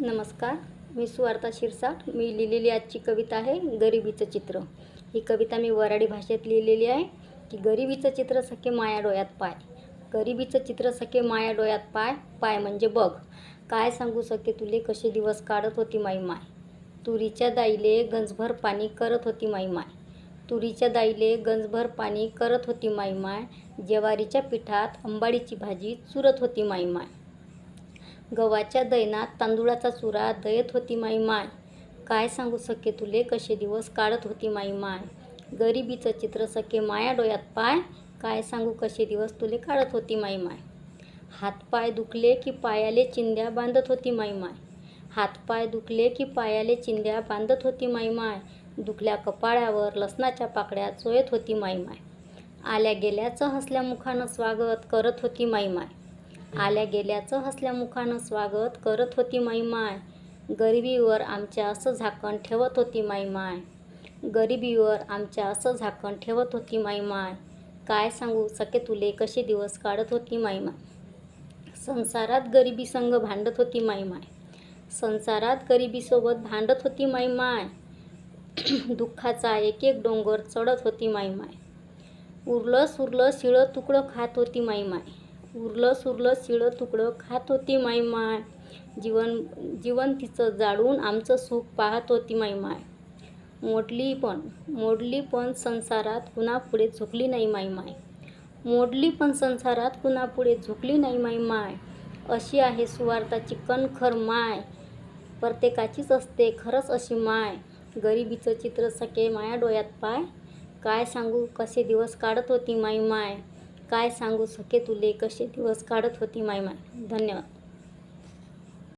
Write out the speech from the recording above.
नमस्कार, मी सुवार्ता शिरसाट. मी लिहिलेली आजची कविता आहे गरिबीचं चित्र. ही कविता मी वऱ्हाडी भाषेत लिहिलेली आहे की गरिबीचं चित्र सखे माया डोळ्यात पाय. गरिबीचं चित्र सखे माया डोळ्यात पाय. पाय म्हणजे बघ, काय सांगू सखे तुले कसे दिवस काढत होती माई माय. तुरीच्या दाईले गंजभर पाणी करत होती माई माय. तुरीच्या दाईले गंजभर पाणी करत होती माई माय. ज्वारीच्या पिठात अंबाडीची भाजी चुरत होती माई माय. गव्हाच्या दैनात तांदूळाचा चुरा दयत होती माई माय. काय सांगू सखे तुले कसे दिवस काढत होती माई माय. गरिबीचं चित्र सखे माया डोळ्यात पाय. काय सांगू कसे दिवस तुले काढत होती माई माय. हातपाय दुखले की पायाले चिंध्या बांधत होती माई माय. हातपाय दुखले की पायाले चिंध्या बांधत होती माई माय. दुखल्या कपाळावर लसणाच्या पाकळ्या चोयत होती माई माय. आल्या गेल्याचं हसल्या मुखानं स्वागत करत होती माई माय. आल्या गेल्याचं हसल्या मुखानं स्वागत करत होती माई माय. गरिबीवर आमच्या असं झाकण ठेवत होती माई माय. गरिबीवर आमच्या असं झाकण ठेवत होती माई माय. काय सांगू सखे तुले कसे दिवस काढत होती माई माय. संसारात गरिबी संग भांडत होती माई माय. संसारात गरिबीसोबत भांडत होती माई माय. दुःखाचा एक एक डोंगर चढत होती माई माय. उरलं सुरलं शिळं तुकडं खात होती माई माय. उरलं सुरलं शिळं तुकडं खात होती माई माय. जीवन तिचं जाळून आमचं सुख पाहत होती माई माय. मोडली पण संसारात कुणापुढे झुकली नाही माई माय. मोडली पण संसारात कुणापुढे झुकली नाही माई माय. अशी आहे सुवार्ताची कणखर माय. प्रत्येकाचीच असते खरंच अशी माय. गरिबीचं चित्र सखे माया डोळ्यात पाय. काय सांगू कसे दिवस काढत होती माई माय. काय सांगू सखे तुले कसे दिवस काढत होती माई माय. धन्यवाद.